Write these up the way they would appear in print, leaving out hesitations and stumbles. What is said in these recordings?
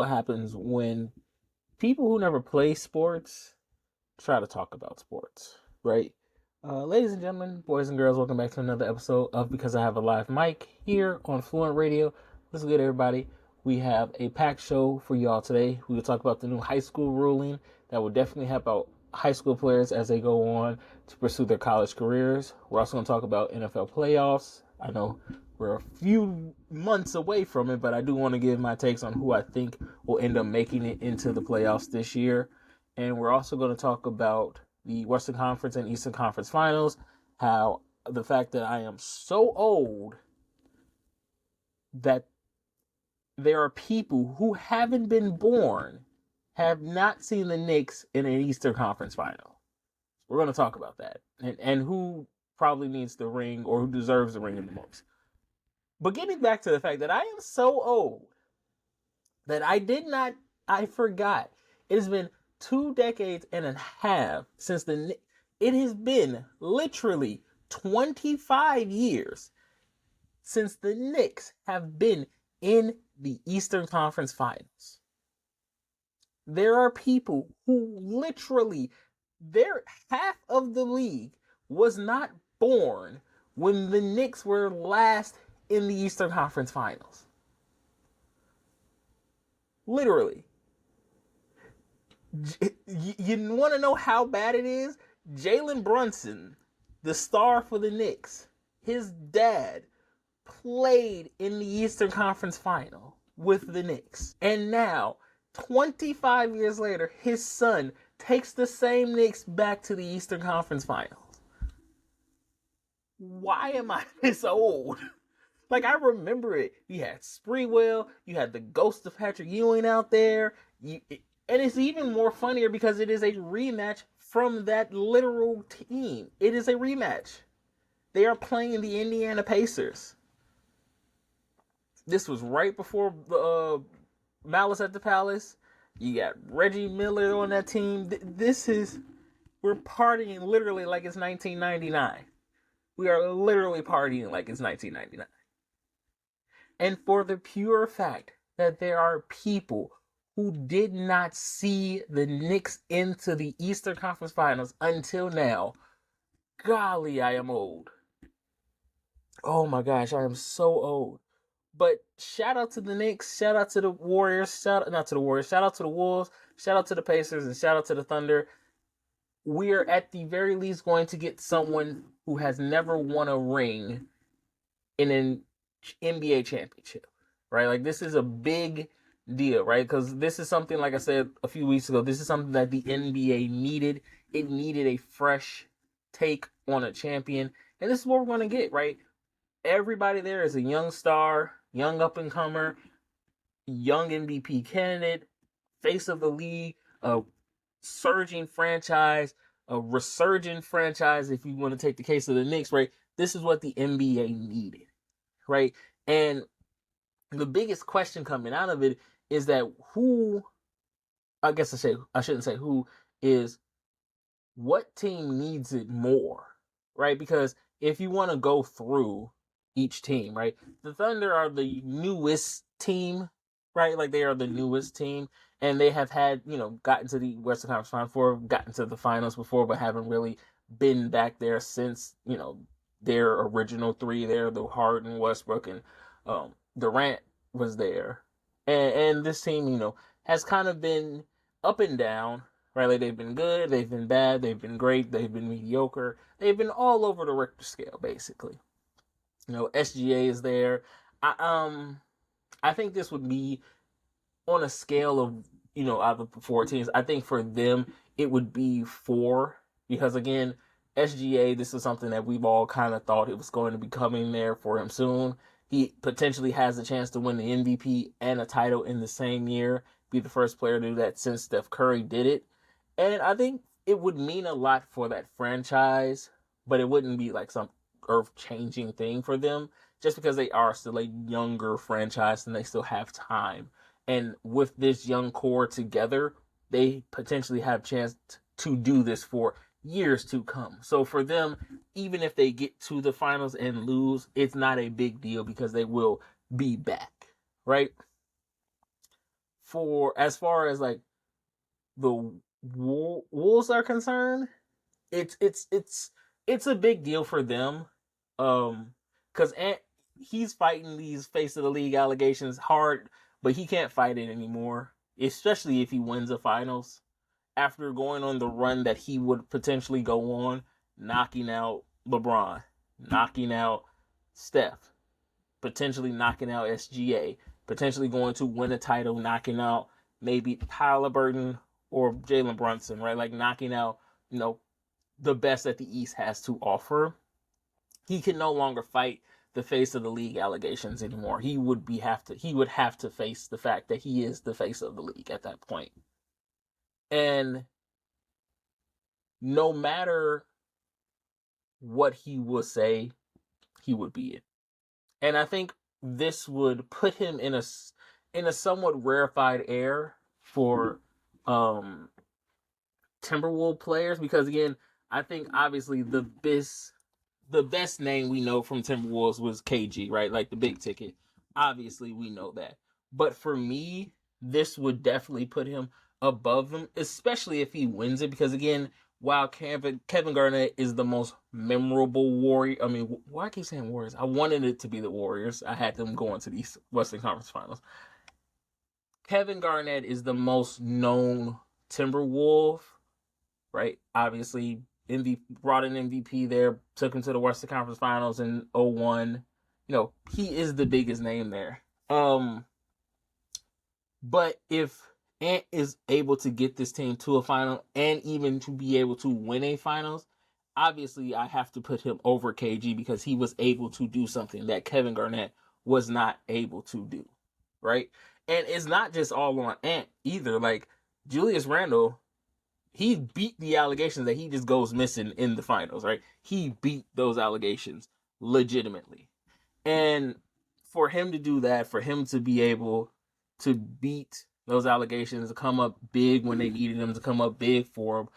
what happens when people who never play sports try to talk about sports, right? Ladies and gentlemen, boys and girls, welcome back to another episode of Because I Have a Live Mic here on Fluent Radio. What's good, everybody? We have a packed show for y'all today. We will talk about the new high school ruling that will definitely help out high school players as they go on to pursue their college careers. We're also going to talk about NFL playoffs. I know we're a few months away from it, but I do want to give my takes on who I think will end up making it into the playoffs this year. And we're also going to talk about the Western Conference and Eastern Conference Finals, how the fact that I am so old that there are people who haven't been born, have not seen the Knicks in an Eastern Conference Final. We're going to talk about that and who probably needs the ring or who deserves the ring the most. But getting back to the fact that I am so old that I forgot. It has been 2 decades and a half since it has been literally 25 years since the Knicks have been in the Eastern Conference Finals. There are people who literally, half of the league was not born when the Knicks were last in the Eastern Conference Finals. Literally. You want to know how bad it is? Jalen Brunson, the star for the Knicks, his dad played in the Eastern Conference Final with the Knicks. And now, 25 years later, his son takes the same Knicks back to the Eastern Conference Finals. Why am I this old? Like, I remember it. You had Sprewell, you had the ghost of Patrick Ewing out there, and it's even more funnier because it is a rematch from that literal team. It is a rematch. They are playing the Indiana Pacers. This was right before Malice at the Palace. You got Reggie Miller on that team. We're partying literally like it's 1999. We are literally partying like it's 1999. And for the pure fact that there are people who did not see the Knicks into the Eastern Conference Finals until now, golly, I am old. Oh my gosh, I am so old. But shout out to the Knicks, shout out to the Warriors, shout out to the Wolves, shout out to the Pacers, and shout out to the Thunder. We are at the very least going to get someone who has never won a ring in an NBA championship, right? Like, this is a big deal, right? Because this is something, like I said a few weeks ago, this is something that the NBA needed. It needed a fresh take on a champion. And this is what we're going to get, right? Everybody there is a young star, young up-and-comer, young MVP candidate, face of the league, a surging franchise, a resurgent franchise, if you want to take the case of the Knicks, right? This is what the NBA needed, right? And the biggest question coming out of it is that what team needs it more, right? Because if you want to go through each team, right? The Thunder are the newest team, right? Like, they are the newest team, and they have had, gotten to the Western Conference Final before, gotten to the finals before, but haven't really been back there since, their original three there, the Harden, Westbrook, and Durant was there. And this team, has kind of been up and down, right? Like, they've been good, they've been bad, they've been great, they've been mediocre. They've been all over the Richter scale, basically. SGA is there. I think this would be on a scale of, out of the 4 teams. I think for them, it would be 4. Because, again, SGA, this is something that we've all kind of thought it was going to be coming there for him soon. He potentially has a chance to win the MVP and a title in the same year. Be the first player to do that since Steph Curry did it. And I think it would mean a lot for that franchise, but it wouldn't be like some earth-changing thing for them, just because they are still a younger franchise and they still have time. And with this young core together, they potentially have a chance to do this for years to come. So for them, even if they get to the finals and lose, it's not a big deal because they will be back, right? for as far as like the Wolves are concerned, it's a big deal for them, because he's fighting these face of the league allegations hard, but he can't fight it anymore, especially if he wins the finals after going on the run that he would potentially go on, knocking out LeBron, knocking out Steph, potentially knocking out SGA, potentially going to win a title, knocking out maybe Halliburton or Jalen Brunson, right? Like knocking out, the best that the East has to offer. He can no longer fight the face of the league allegations anymore. He would have to face the fact that he is the face of the league at that point. And no matter what he will say, he would be it. And I think this would put him in a somewhat rarefied air for Timberwolves players, because again, I think obviously the best name we know from Timberwolves was KG, right? Like the big ticket. Obviously, we know that. But for me, this would definitely put him above them, especially if he wins it, because again, while Kevin Garnett is the most memorable Warrior, I mean, why I keep saying Warriors? I wanted it to be the Warriors. I had them going to the Western Conference Finals. Kevin Garnett is the most known Timberwolf, right? Obviously, brought an MVP there, took him to the Western Conference Finals in 2001. He is the biggest name there. But if Ant is able to get this team to a final and even to be able to win a finals, obviously I have to put him over KG because he was able to do something that Kevin Garnett was not able to do, right? And it's not just all on Ant either. Like Julius Randle, he beat the allegations that he just goes missing in the finals, right? He beat those allegations legitimately. And for him to do that, for him to be able to beat those allegations, to come up big when they needed him to come up big for him,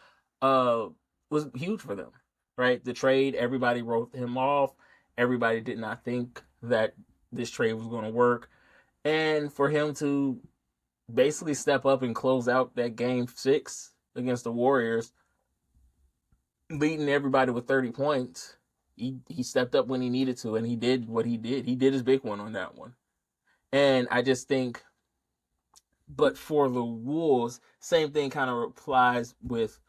was huge for them, right? The trade, everybody wrote him off. Everybody did not think that this trade was going to work. And for him to basically step up and close out that game 6 against the Warriors, leading everybody with 30 points, he stepped up when he needed to, and he did what he did. He did his big one on that one. And I just think, but for the Wolves, same thing kind of applies with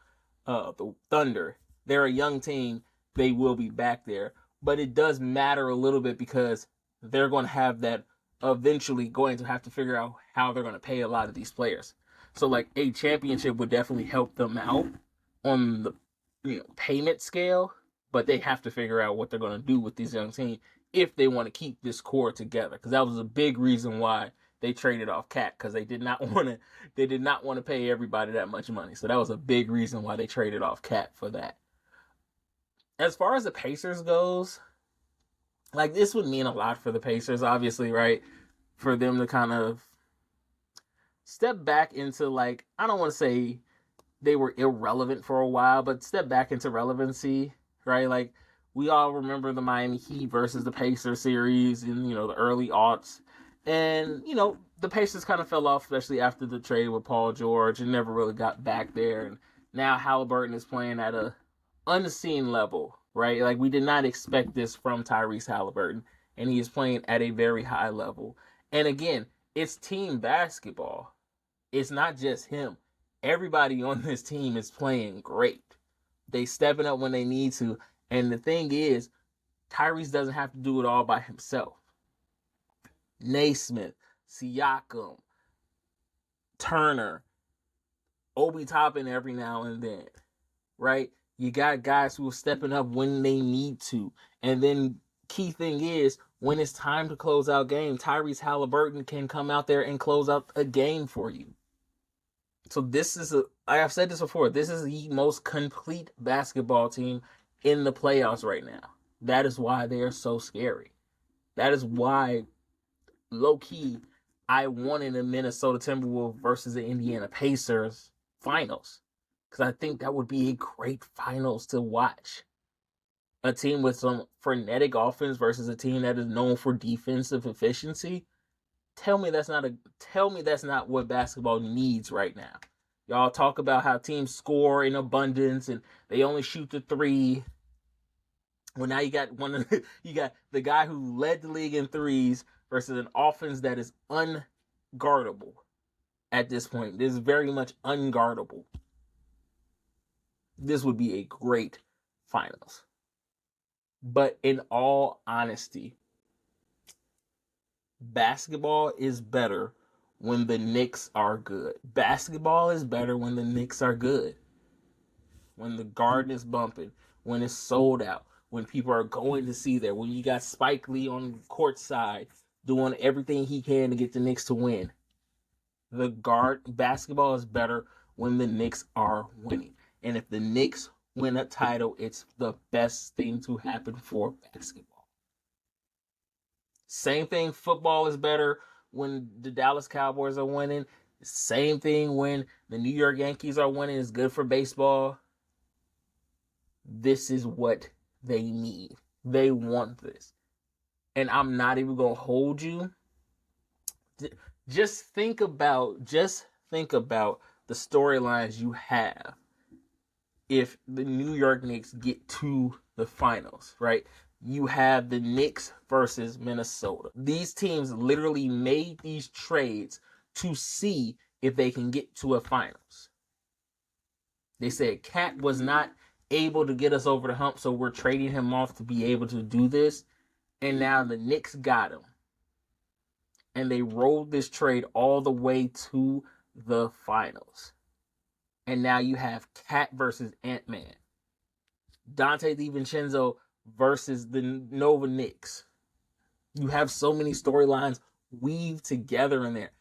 the Thunder. They're a young team. They will be back there. But it does matter a little bit because they're going to have that eventually going to have to figure out how they're going to pay a lot of these players. So like a championship would definitely help them out on the payment scale, but they have to figure out what they're going to do with this young team if they want to keep this core together. Because that was a big reason why they traded off Cat, because they did not want to pay everybody that much money. So that was a big reason why they traded off Cat for that. As far as the Pacers goes, like this would mean a lot for the Pacers, obviously, right? For them to kind of step back into, like, I don't want to say they were irrelevant for a while, but step back into relevancy, right? Like, we all remember the Miami Heat versus the Pacers series in, the early aughts. And, the Pacers kind of fell off, especially after the trade with Paul George, and never really got back there. And now Halliburton is playing at a unseen level, right? Like, we did not expect this from Tyrese Halliburton, and he is playing at a very high level. And again, it's team basketball. It's not just him. Everybody on this team is playing great. They stepping up when they need to. And the thing is, Tyrese doesn't have to do it all by himself. Naismith, Siakam, Turner, Obi Toppin every now and then, right? You got guys who are stepping up when they need to. And then key thing is, when it's time to close out game, Tyrese Halliburton can come out there and close out a game for you. So this is I've said this before, this is the most complete basketball team in the playoffs right now. That is why they are so scary. That is why, low-key, I wanted a Minnesota Timberwolves versus the Indiana Pacers finals. Because I think that would be a great finals to watch. A team with some frenetic offense versus a team that is known for defensive efficiency. Tell me that's not what basketball needs right now. Y'all talk about how teams score in abundance and they only shoot the three. Well, now you got you got the guy who led the league in threes versus an offense that is unguardable at this point. This is very much unguardable. This would be a great finals. But in all honesty, basketball is better when the Knicks are good. Basketball is better when the Knicks are good. When the Garden is bumping, when it's sold out, when people are going to see there, when you got Spike Lee on court side doing everything he can to get the Knicks to win. Basketball is better when the Knicks are winning. And if the Knicks win a title, it's the best thing to happen for basketball. Same thing, football is better when the Dallas Cowboys are winning. Same thing when the New York Yankees are winning. It's good for baseball. This is what they need. They want this. And I'm not even going to hold you. Just think about the storylines you have if the New York Knicks get to the finals, right? You have the Knicks versus Minnesota. These teams literally made these trades to see if they can get to a finals. They said Cat was not able to get us over the hump, so we're trading him off to be able to do this. And now the Knicks got him. And they rolled this trade all the way to the finals. And now you have Cat versus Ant-Man. Dante DiVincenzo versus the Nova Knicks. You have so many storylines weaved together in there.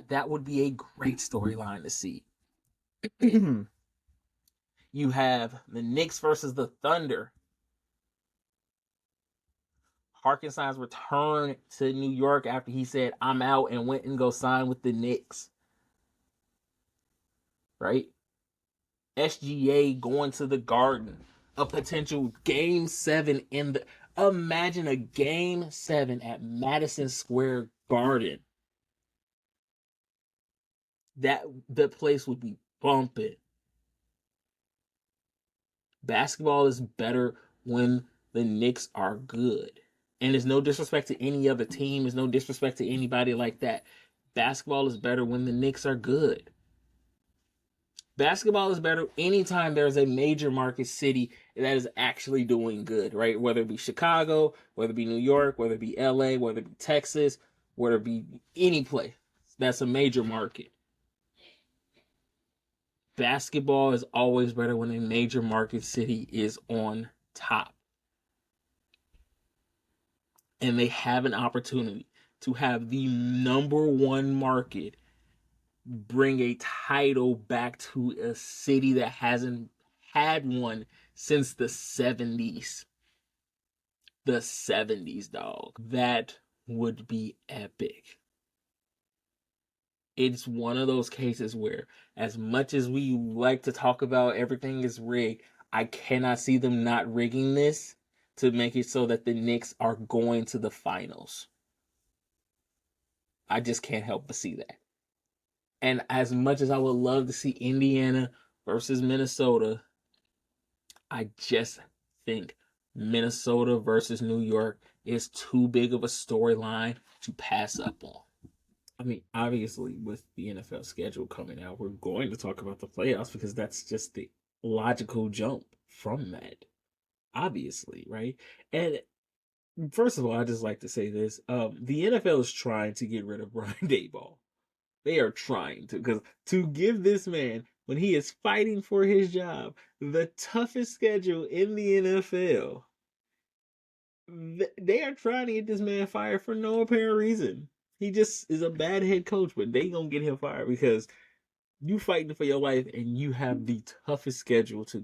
That would be a great storyline to see. You have the Knicks versus the Thunder. Hartenstein's return to New York after he said, I'm out, and went and go sign with the Knicks. Right? SGA going to the Garden. A potential Game 7 in the... Imagine a Game 7 at Madison Square Garden. The place would be bumping. Basketball is better when the Knicks are good. And there's no disrespect to any other team. There's no disrespect to anybody like that. Basketball is better when the Knicks are good. Basketball is better anytime there's a major market city that is actually doing good, right? Whether it be Chicago, whether it be New York, whether it be LA, whether it be Texas, whether it be any place that's a major market. Basketball is always better when a major market city is on top. And they have an opportunity to have the number one market bring a title back to a city that hasn't had one since the 70s. The 70s, dog. That would be epic. It's one of those cases where, as much as we like to talk about everything is rigged, I cannot see them not rigging this to make it so that the Knicks are going to the finals. I just can't help but see that. And as much as I would love to see Indiana versus Minnesota, I just think Minnesota versus New York is too big of a storyline to pass up on. I mean, obviously, with the NFL schedule coming out, we're going to talk about the playoffs because that's just the logical jump from that. Obviously, right? And first of all, I just like to say this. The NFL is trying to get rid of Brian Daboll. They are trying to, because to give this man, when he is fighting for his job, the toughest schedule in the NFL, they are trying to get this man fired for no apparent reason. He just is a bad head coach, but they gonna get him fired because you fighting for your life and you have the toughest schedule to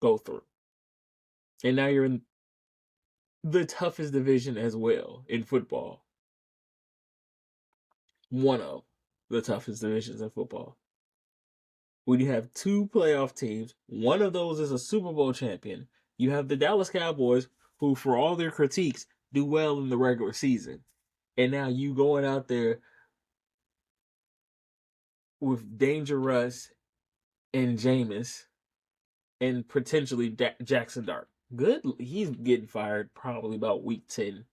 go through. And now you're in the toughest division as well in football. One of the toughest divisions in football. When you have two playoff teams, one of those is a Super Bowl champion. You have the Dallas Cowboys, who, for all their critiques, do well in the regular season. And now you going out there with Dangerous and Jameis and potentially Jackson Dart. Good. He's getting fired probably about week 10,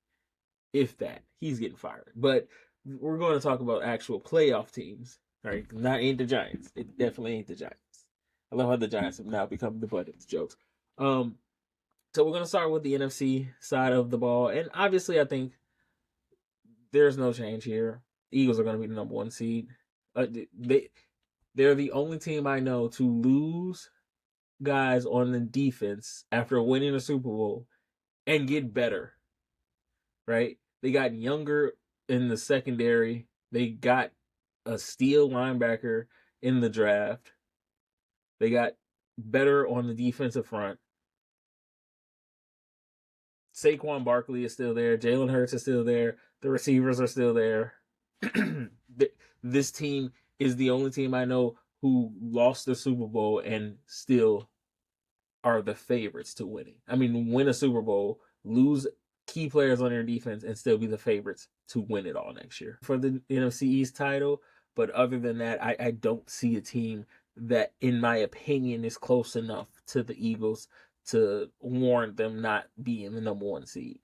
if that. He's getting fired. But we're going to talk about actual playoff teams. Right? Ain't the Giants. It definitely ain't the Giants. I love how the Giants have now become the butt of the jokes. So we're going to start with the NFC side of the ball. And obviously, I think there's no change here. Eagles are going to be the number one seed. They're the only team I know to lose guys on the defense after winning a Super Bowl and get better, right? They got younger in the secondary. They got a steel linebacker in the draft. They got better on the defensive front. Saquon Barkley is still there. Jalen Hurts is still there. The receivers are still there. This team is the only team I know who lost the Super Bowl and still are the favorites to winning. I mean, win a Super Bowl, lose key players on their defense, and still be the favorites to win it all next year for the NFC East title. But other than that, I don't see a team that, in my opinion, is close enough to the Eagles to warrant them not being the number one seed.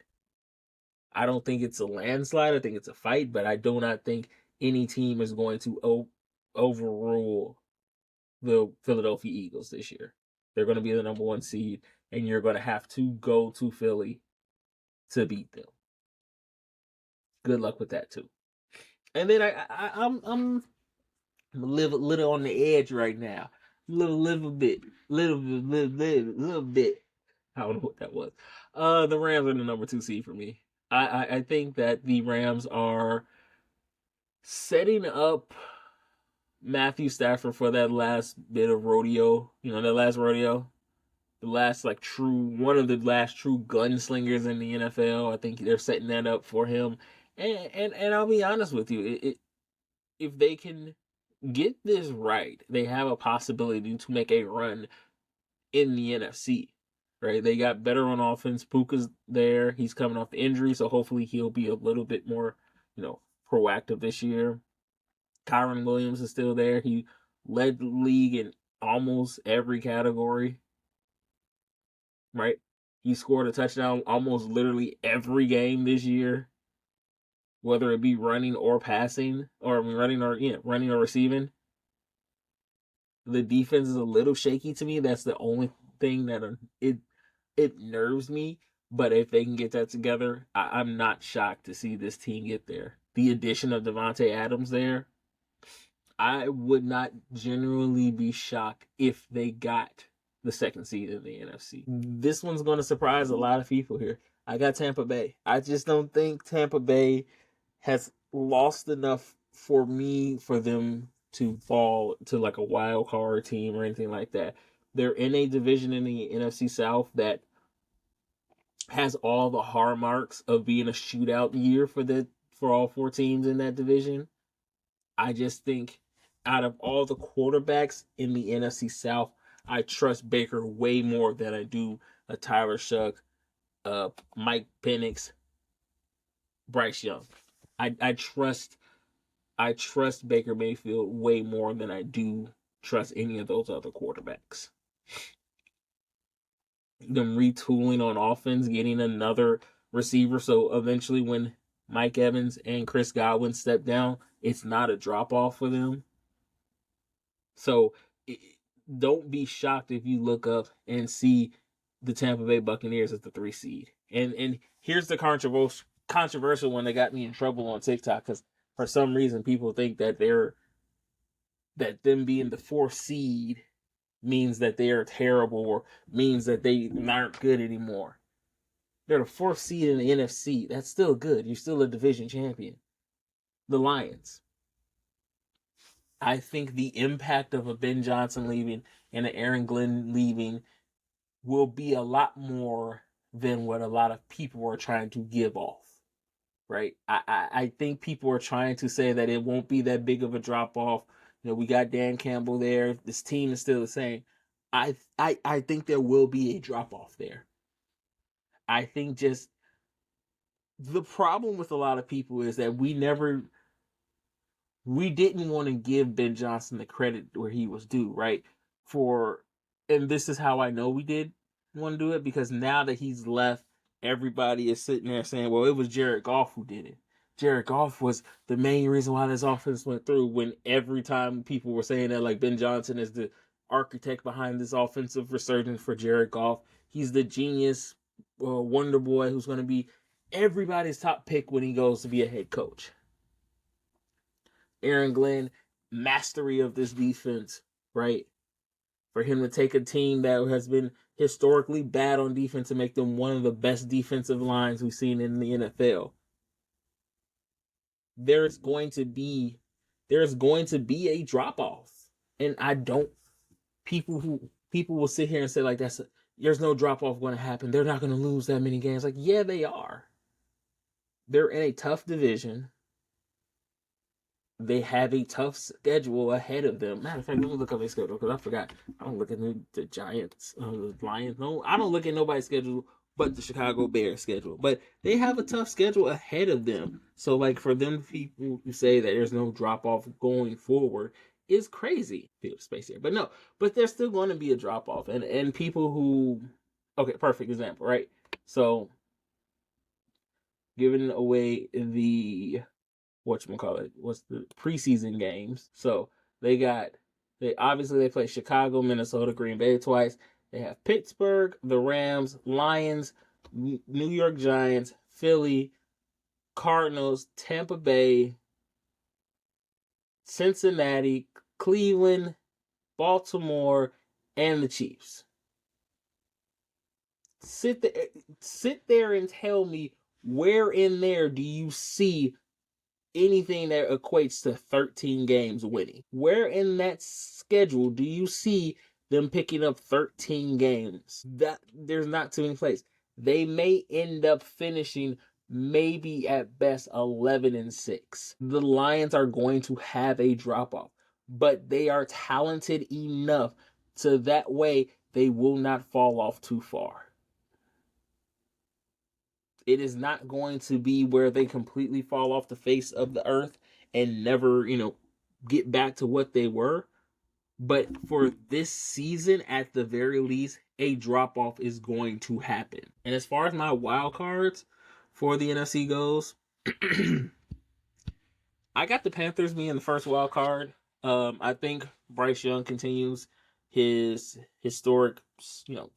I don't think it's a landslide. I think it's a fight, but I do not think any team is going to overrule the Philadelphia Eagles this year. They're going to be the number one seed, and you're going to have to go to Philly to beat them. Good luck with that too. And then I'm a little on the edge right now, little bit. I don't know what that was. The Rams are the number 2 seed for me. I think that the Rams are setting up Matthew Stafford for that last bit of rodeo. You know, that last rodeo. The last one of the last true gunslingers in the NFL. I think they're setting that up for him. And I'll be honest with you, if they can get this right, they have a possibility to make a run in the NFC. Right? They got better on offense. Puka's there. He's coming off the injury, so hopefully he'll be a little bit more, proactive this year. Kyron Williams is still there. He led the league in almost every category. Right? He scored a touchdown almost literally every game this year, whether it be running or passing, or running or receiving. The defense is a little shaky to me. That's the only thing that it nerves me. But if they can get that together, I'm not shocked to see this team get there. The addition of Devontae Adams there, I would not generally be shocked if they got the second seed in the NFC. This one's going to surprise a lot of people here. I got Tampa Bay. I just don't think Tampa Bay has lost enough for them to fall to like a wild card team or anything like that. They're in a division in the NFC South that has all the hallmarks of being a shootout year for all 4 teams in that division. I just think out of all the quarterbacks in the NFC South, I trust Baker way more than I do a Tyler Shuck, Mike Penix, Bryce Young. I trust Baker Mayfield way more than I do trust any of those other quarterbacks. Them retooling on offense, getting another receiver, so eventually when Mike Evans and Chris Godwin step down, it's not a drop off for them. So don't be shocked if you look up and see the Tampa Bay Buccaneers as the 3 seed. And here's the controversial one that got me in trouble on TikTok, because for some reason people think that them being the 4th seed means that they are terrible or means that they aren't good anymore. They're the 4th seed in the NFC. That's still good. You're still a division champion. The Lions. I think the impact of a Ben Johnson leaving and an Aaron Glenn leaving will be a lot more than what a lot of people are trying to give off. Right? I think people are trying to say that it won't be that big of a drop off. We got Dan Campbell there. This team is still the same. I think there will be a drop off there. I think just the problem with a lot of people is that we didn't want to give Ben Johnson the credit where he was due, right? And this is how I know we did want to do it, because now that he's left, everybody is sitting there saying, well, it was Jared Goff who did it. Jared Goff was the main reason why this offense went through, when every time people were saying that, like, Ben Johnson is the architect behind this offensive resurgence for Jared Goff. He's the genius wonder boy who's going to be everybody's top pick when he goes to be a head coach. Aaron Glenn, mastery of this defense, right? For him to take a team that has been historically bad on defense and make them one of the best defensive lines we've seen in the NFL. There's going to be a drop off, and people will sit here and say, like, there's no drop off going to happen. They're not going to lose that many games. Like, yeah, they are. They're in a tough division. They have a tough schedule ahead of them. Matter of fact, let me look up their schedule, because I forgot. I don't look at the Giants, the Lions. No, I don't look at nobody's schedule but the Chicago Bears schedule. But they have a tough schedule ahead of them. So, like, for them people who say that there's no drop off going forward is crazy. Field space here, but no. But there's still going to be a drop off, and people who, okay, perfect example, right? So, giving away the what's the preseason games. So they play Chicago, Minnesota, Green Bay twice. They have Pittsburgh, the Rams, Lions, New York Giants, Philly, Cardinals, Tampa Bay, Cincinnati, Cleveland, Baltimore, and the Chiefs. Sit there and tell me, where in there do you see anything that equates to 13 games winning? Where in that schedule do you see them picking up 13 games? That there's not too many plays. They may end up finishing maybe at best 11-6. The Lions are going to have a drop off, but they are talented enough so that way they will not fall off too far. It is not going to be where they completely fall off the face of the earth and never, get back to what they were. But for this season, at the very least, a drop off is going to happen. And as far as my wild cards for the NFC goes, I got the Panthers being the first wild card. I think Bryce Young continues his historic,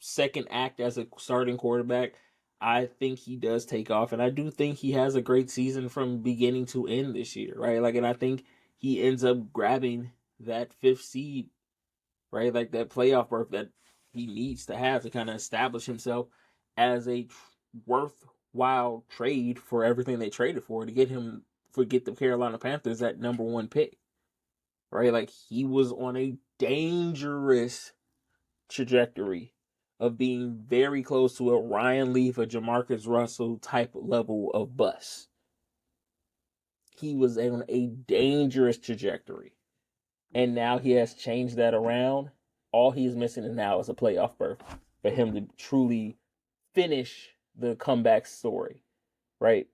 second act as a starting quarterback. I think he does take off, and I do think he has a great season from beginning to end this year, right? Like, and I think he ends up grabbing that 5th seed, right? Like that playoff berth that he needs to have to kind of establish himself as a worthwhile trade for everything they traded for to get the Carolina Panthers that number 1 pick, right? Like, he was on a dangerous trajectory of being very close to a Ryan Leaf, a Jamarcus Russell type level of bust. He was on a dangerous trajectory. And now he has changed that around. All he's missing now is a playoff berth for him to truly finish the comeback story, right?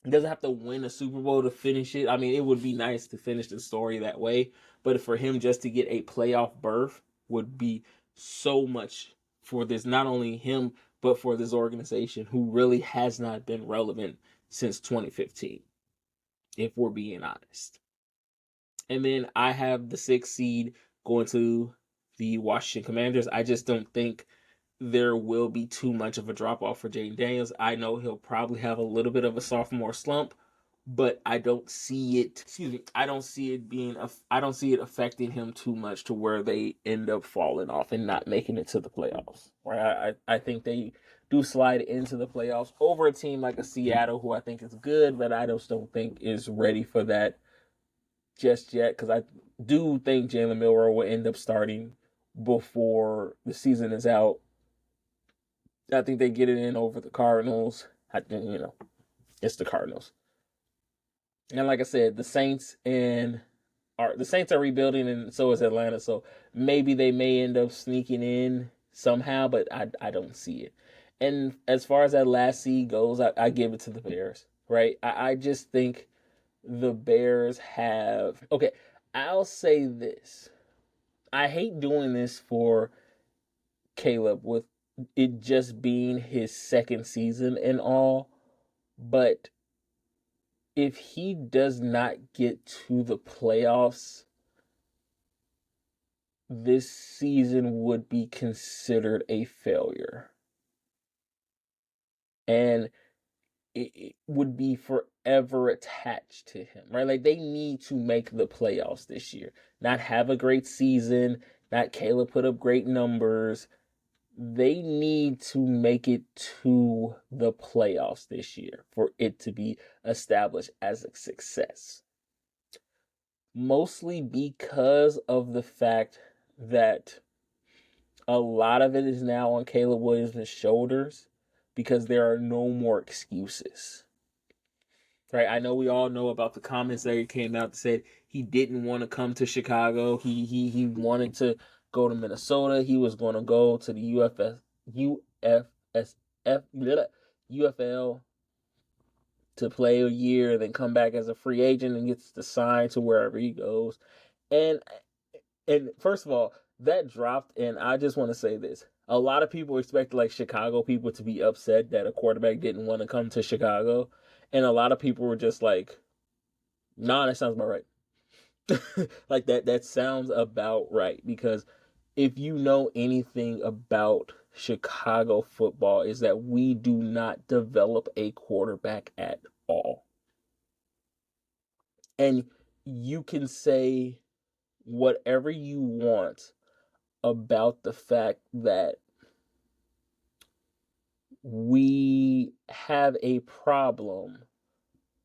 He doesn't have to win a Super Bowl to finish it. I mean, it would be nice to finish the story that way, but for him just to get a playoff berth would be so much for this, not only him, but for this organization who really has not been relevant since 2015, if we're being honest. And then I have the 6th seed going to the Washington Commanders. I just don't think there will be too much of a drop off for Jaden Daniels. I know he'll probably have a little bit of a sophomore slump, but I don't see it. I don't see it affecting him too much to where they end up falling off and not making it to the playoffs. Right? I think they do slide into the playoffs over a team like a Seattle, who I think is good, but I just don't think is ready for that just yet, because I do think Jalen Milroe will end up starting before the season is out. I think they get it in over the Cardinals. It's the Cardinals. And like I said, the Saints are rebuilding, and so is Atlanta. So maybe they may end up sneaking in somehow, but I don't see it. And as far as that last seed goes, I give it to the Bears, right? I just think the Bears have. Okay, I'll say this. I hate doing this for Caleb with it just being his second season and all, but if he does not get to the playoffs, this season would be considered a failure. And it would be forever attached to him, right? Like they need to make the playoffs this year, not have a great season, not Caleb put up great numbers. They need to make it to the playoffs this year for it to be established as a success. Mostly because of the fact that a lot of it is now on Caleb Williams' shoulders because there are no more excuses. Right? I know we all know about the comments that came out that said he didn't want to come to Chicago. He wanted to go to Minnesota. He was going to go to the UFL to play a year, then come back as a free agent and gets to sign to wherever he goes. And first of all, that dropped, and I just want to say this. A lot of people expect like Chicago people to be upset that a quarterback didn't want to come to Chicago. And a lot of people were just like, nah, that sounds about right. Like that sounds about right. Because if you know anything about Chicago football, is that we do not develop a quarterback at all. And you can say whatever you want about the fact that we have a problem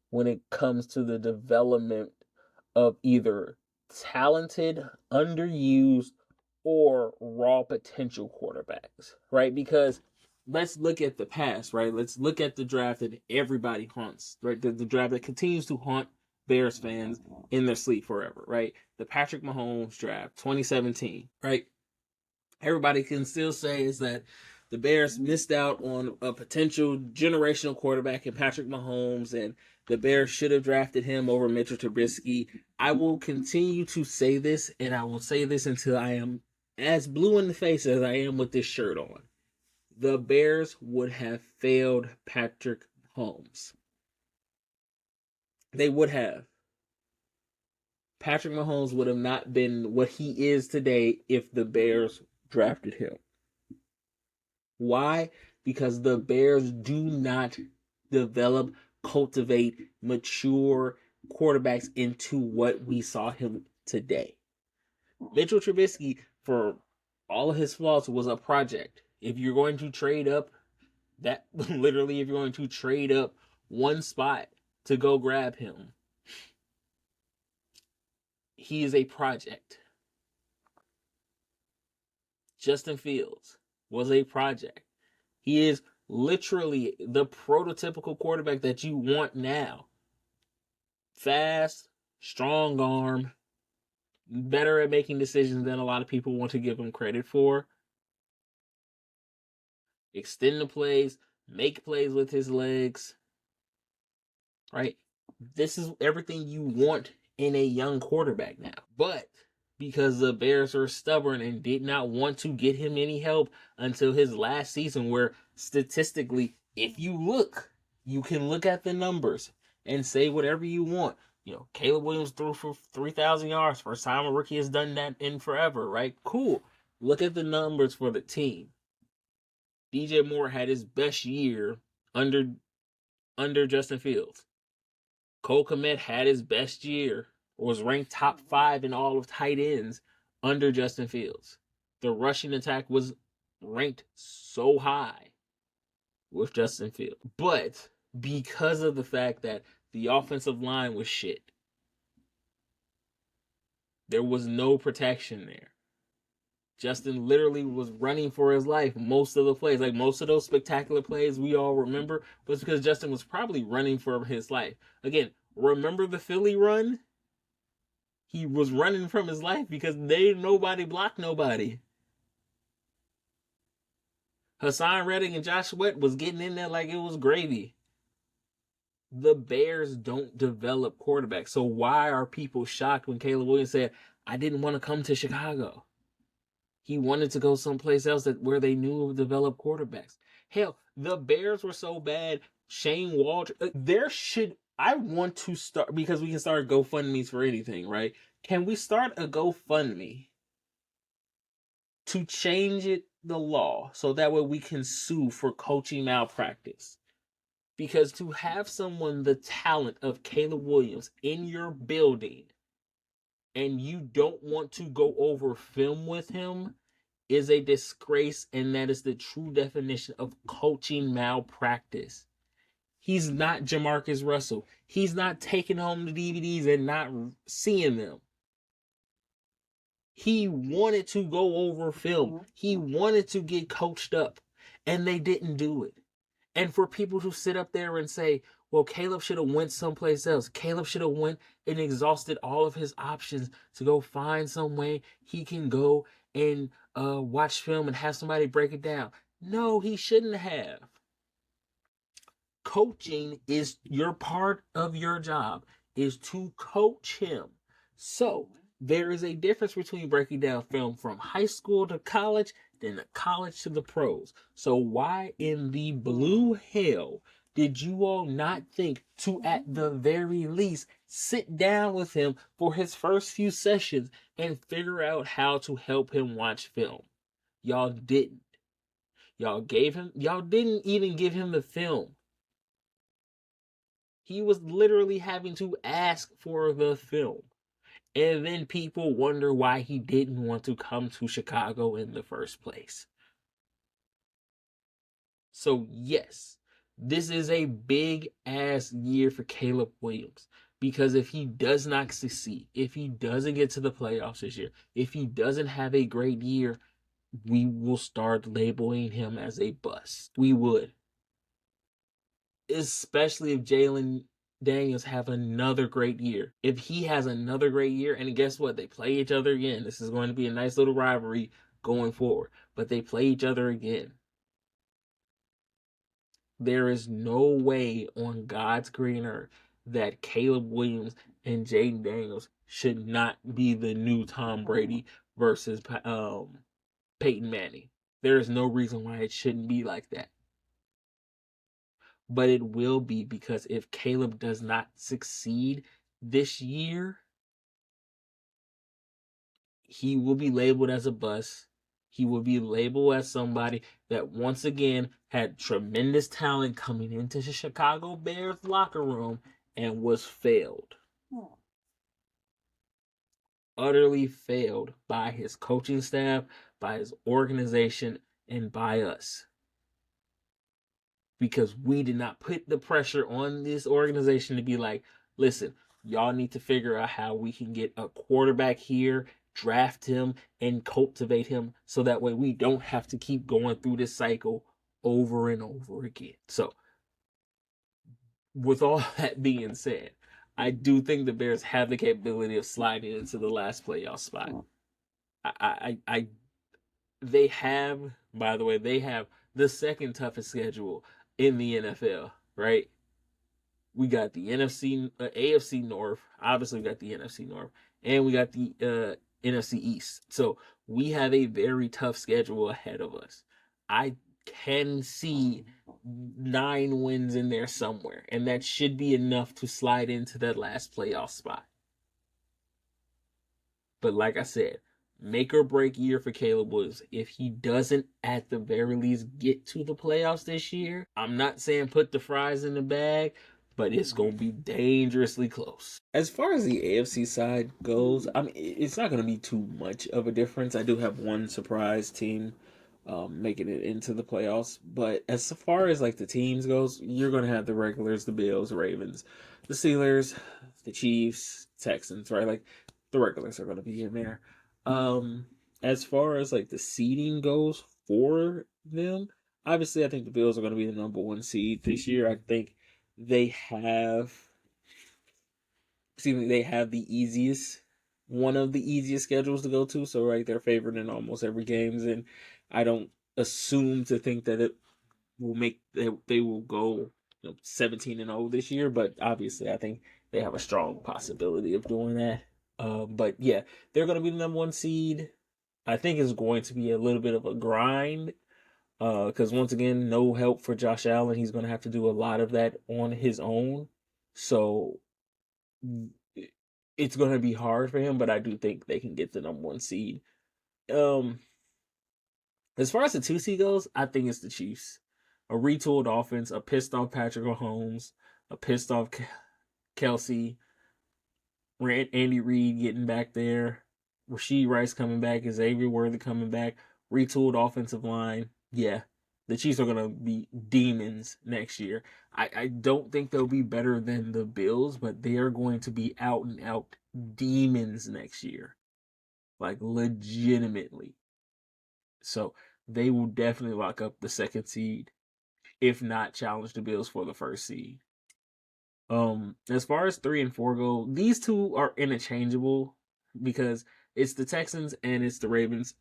when it comes to the development of either talented, underused, or raw potential quarterbacks, right? Because let's look at the past, right? Let's look at the draft that everybody haunts, right? The draft that continues to haunt Bears fans in their sleep forever, right? The Patrick Mahomes draft, 2017, right? Everybody can still say is that the Bears missed out on a potential generational quarterback in Patrick Mahomes, and the Bears should have drafted him over Mitchell Trubisky. I will continue to say this, and I will say this until I am as blue in the face as I am with this shirt on. The Bears would have failed Patrick Mahomes. They would have. Patrick Mahomes would have not been what he is today if the Bears drafted him. Why? Because the Bears do not develop, cultivate, mature quarterbacks into what we saw him today. Mitchell Trubisky, for all of his flaws, was a project. If you're going to trade up, that literally, if you're going to trade up one spot to go grab him, he is a project. Justin Fields was a project. He is literally the prototypical quarterback that you want now. Fast, strong arm, better at making decisions than a lot of people want to give him credit for. Extend the plays, make plays with his legs. Right? This is everything you want in a young quarterback now. But because the Bears are stubborn and did not want to get him any help until his last season, where statistically, if you look, you can look at the numbers and say whatever you want. You know, Caleb Williams threw for 3,000 yards. First time a rookie has done that in forever, right? Cool. Look at the numbers for the team. DJ Moore had his best year under Justin Fields. Cole Kmet had his best year, was ranked top 5 in all of tight ends under Justin Fields. The rushing attack was ranked so high with Justin Fields. But because of the fact that the offensive line was shit, there was no protection there. Justin literally was running for his life most of the plays. Like most of those spectacular plays we all remember was because Justin was probably running for his life. Again, remember the Philly run? He was running from his life because nobody blocked nobody. Hassan Reddick and Josh Sweat was getting in there like it was gravy. The Bears don't develop quarterbacks. So why are people shocked when Caleb Williams said, I didn't want to come to Chicago? He wanted to go someplace else where they knew would develop quarterbacks. Hell, the Bears were so bad. Shane Waldron, I want to start, because we can start GoFundMe's for anything, right? Can we start a GoFundMe to change the law so that way we can sue for coaching malpractice? Because to have someone the talent of Caleb Williams in your building and you don't want to go over film with him is a disgrace, and that is the true definition of coaching malpractice. He's not Jamarcus Russell. He's not taking home the DVDs and not seeing them. He wanted to go over film. He wanted to get coached up, and they didn't do it. And for people to sit up there and say, well, Caleb should have went someplace else. Caleb should have went and exhausted all of his options to go find some way he can go and watch film and have somebody break it down. No, he shouldn't have. Coaching is your part of your job, is to coach him. So there is a difference between breaking down film from high school to college, then the college to the pros. So why in the blue hell did you all not think to, at the very least, sit down with him for his first few sessions and figure out how to help him watch film? Y'all didn't. Y'all didn't even give him the film. He was literally having to ask for the film. And then people wonder why he didn't want to come to Chicago in the first place. So yes, this is a big ass year for Caleb Williams. Because if he does not succeed, if he doesn't get to the playoffs this year, if he doesn't have a great year, we will start labeling him as a bust. We would. Especially if Jalen Daniels have another great year. If he has another great year, and guess what? They play each other again. This is going to be a nice little rivalry going forward. But they play each other again. There is no way on God's green earth that Caleb Williams and Jaden Daniels should not be the new Tom Brady versus Peyton Manning. There is no reason why it shouldn't be like that. But it will be, because if Caleb does not succeed this year, he will be labeled as a bust. He will be labeled as somebody that once again had tremendous talent coming into the Chicago Bears locker room and was failed. Utterly failed by his coaching staff, by his organization, and by us. Because we did not put the pressure on this organization to be like, listen, y'all need to figure out how we can get a quarterback here, draft him, and cultivate him, so that way we don't have to keep going through this cycle over and over again. So, with all that being said, I do think the Bears have the capability of sliding into the last playoff spot. They have, by the way, they have the second toughest schedule in the NFL, right? We got the AFC North. Obviously, we got the NFC North, and we got the NFC East. So we have a very tough schedule ahead of us. I can see 9 wins in there somewhere, and that should be enough to slide into that last playoff spot. But like I said, make or break year for Caleb Williams. If he doesn't at the very least get to the playoffs this year, I'm not saying put the fries in the bag, but it's going to be dangerously close. As far as the AFC side goes, I mean, it's not going to be too much of a difference. I do have one surprise team making it into the playoffs, but as far as like the teams goes, you're going to have the regulars, the Bills, Ravens, the Steelers, the Chiefs, Texans, right? Like, the regulars are going to be in there. As far as like the seeding goes for them, obviously I think the Bills are going to be the number 1 seed this year. I think they have one of the easiest schedules to go to. So right, they're favored in almost every game, and I don't assume to think that it will make they will go 17-0 this year, but obviously I think they have a strong possibility of doing that. But yeah, they're going to be the number one seed. I think it's going to be a little bit of a grind because once again, no help for Josh Allen. He's going to have to do a lot of that on his own. So it's going to be hard for him, but I do think they can get the number one seed. As far as the 2 seed goes, I think it's the Chiefs. A retooled offense, a pissed off Patrick Mahomes, a pissed off Kelsey, Andy Reid getting back there, Rashee Rice coming back, Xavier Worthy coming back, retooled offensive line. Yeah, the Chiefs are going to be demons next year. I don't think they'll be better than the Bills, but they are going to be out and out demons next year. Like, legitimately. So, they will definitely lock up the 2nd seed, if not challenge the Bills for the 1st seed. As far as 3 and 4 go, these two are interchangeable because it's the Texans and it's the Ravens.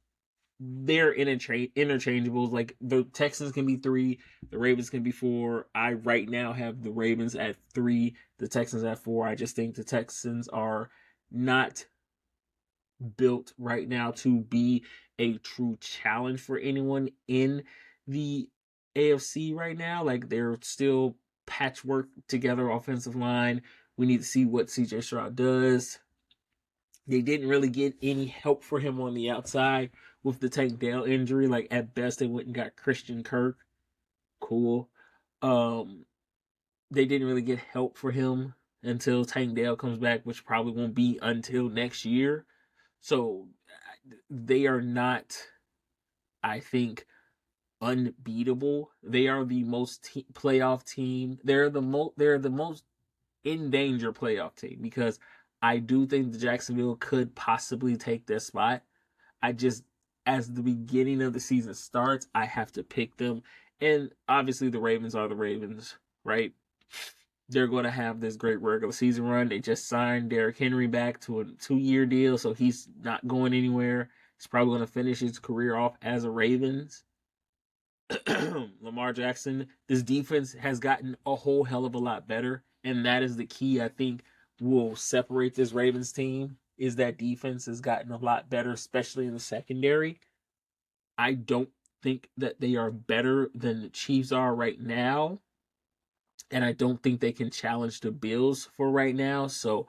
They're interchangeables. Like the Texans can be 3, the Ravens can be 4. I right now have the Ravens at 3, the Texans at 4. I just think the Texans are not built right now to be a true challenge for anyone in the AFC right now. Like they're still patchwork together offensive line. We need to see what CJ Stroud does. They didn't really get any help for him on the outside with the Tank Dell injury. Like at best they went and got Christian Kirk. Cool. They didn't really get help for him until Tank Dell comes back, which probably won't be until next year. So they are not, I think, unbeatable. They are the most playoff team. They're the most in danger playoff team because I do think the Jacksonville could possibly take their spot. I just, as the beginning of the season starts, I have to pick them. And obviously the Ravens are the Ravens, right? They're going to have this great regular season run. They just signed Derrick Henry back to a 2-year deal, so he's not going anywhere. He's probably going to finish his career off as a Ravens. Lamar Jackson, this defense has gotten a whole hell of a lot better, and that is the key, I think, will separate this Ravens team, is that defense has gotten a lot better, especially in the secondary. I don't think that they are better than the Chiefs are right now, and I don't think they can challenge the Bills for right now. So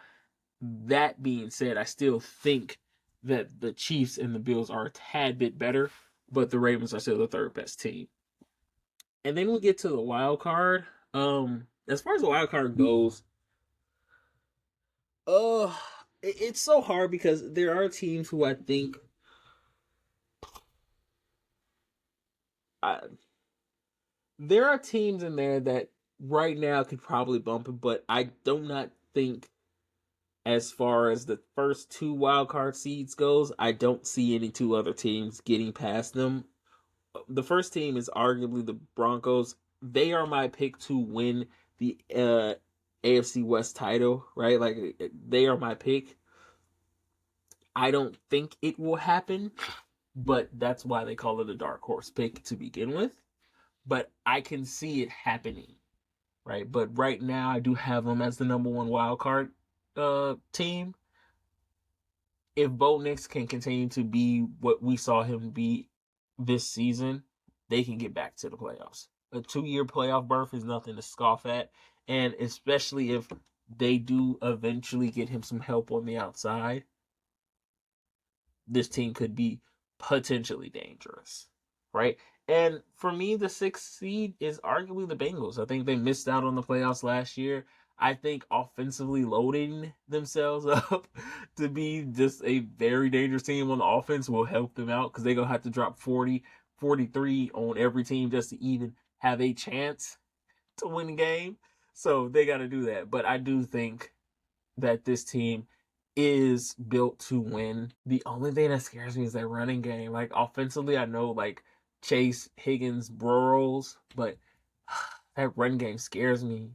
that being said, I still think that the Chiefs and the Bills are a tad bit better, but the Ravens are still the 3rd best team. And then we get to the wild card. As far as the wild card goes, it's so hard because there are teams who I think there are teams in there that right now could probably bump it, but I do not think, as far as the first 2 wildcard seeds goes, I don't see any 2 other teams getting past them. The first team is arguably the Broncos. They are my pick to win the AFC West title, right? Like, they are my pick. I don't think it will happen, but that's why they call it a dark horse pick to begin with. But I can see it happening, right? But right now, I do have them as the number 1 wild card team. If Bo Nix can continue to be what we saw him be this season, they can get back to the playoffs. A 2-year playoff berth is nothing to scoff at, and especially if they do eventually get him some help on the outside, this team could be potentially dangerous, right? And for me, the 6th seed is arguably the Bengals. I think they missed out on the playoffs last year. I think offensively loading themselves up to be just a very dangerous team on the offense will help them out because they're going to have to drop 40, 43 on every team just to even have a chance to win the game. So they got to do that. But I do think that this team is built to win. The only thing that scares me is that running game. Like offensively, I know like Chase, Higgins, Burrows, but that run game scares me.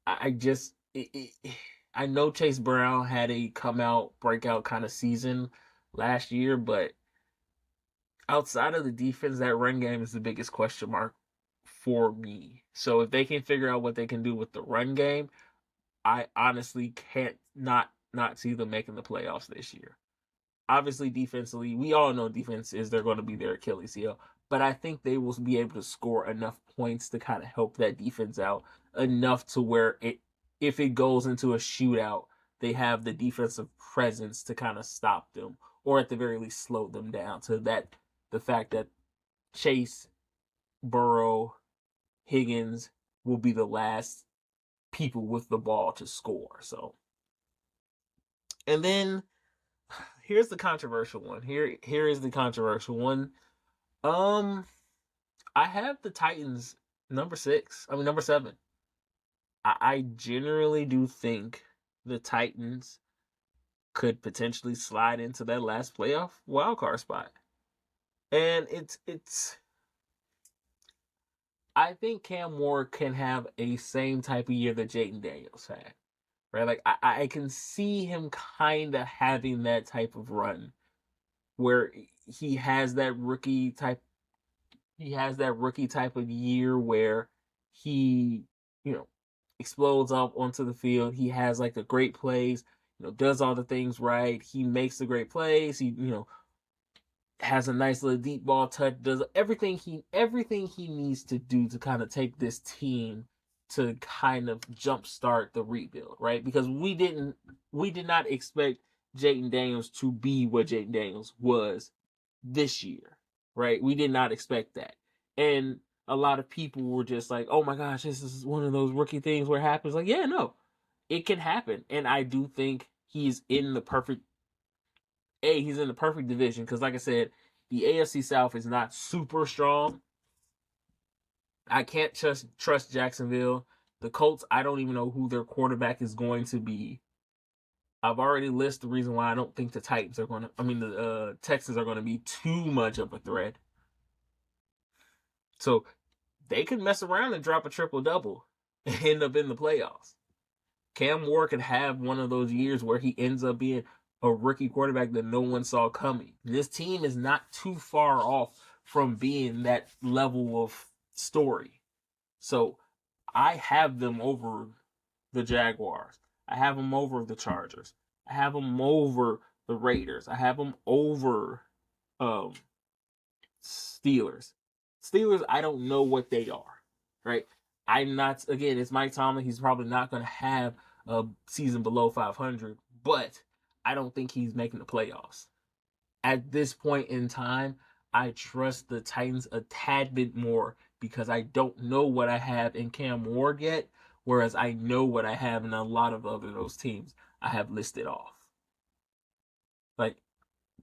I just I know Chase Brown had a come out breakout kind of season last year, but outside of the defense, that run game is the biggest question mark for me. So if they can figure out what they can do with the run game, I honestly can't not see them making the playoffs this year. Obviously, defensively, we all know defense is they're going to be their Achilles heel, but I think they will be able to score enough points to kind of help that defense out enough to where if it goes into a shootout, they have the defensive presence to kind of stop them, or at the very least slow them down. To that, the fact that Chase, Burrow, Higgins will be the last people with the ball to score. So, and then here's the controversial one. Here is the controversial one. I have the Titans number 7. I generally do think the Titans could potentially slide into that last playoff wildcard spot. And it's I think Cam Moore can have a same type of year that Jaden Daniels had. Right? Like I can see him kind of having that type of run where he has that rookie type of year where he, you know, explodes up onto the field. He has like the great plays, does all the things right. He makes the great plays. He, has a nice little deep ball touch, does everything he needs to do to kind of take this team to kind of jumpstart the rebuild, right? Because we did not expect Jaden Daniels to be what Jaden Daniels was this year, right? We did not expect that. And a lot of people were just like, oh my gosh, this is one of those rookie things where it happens. Like, yeah, no, it can happen. And I do think he's in the perfect division because, like I said, the AFC South is not super strong. I can't trust Jacksonville. The Colts, I don't even know who their quarterback is going to be. I've already listed the reason why I don't think the Texans are going to be too much of a threat. So they could mess around and drop a triple-double and end up in the playoffs. Cam Moore could have one of those years where he ends up being a rookie quarterback that no one saw coming. This team is not too far off from being that level of story. So I have them over the Jaguars. I have them over the Chargers. I have them over the Raiders. I have them over Steelers. Steelers, I don't know what they are, right? I'm not, again, it's Mike Tomlin. He's probably not going to have a season below 500, but I don't think he's making the playoffs. At this point in time, I trust the Titans a tad bit more because I don't know what I have in Cam Ward yet, whereas I know what I have in a lot of other those teams I have listed off. Like,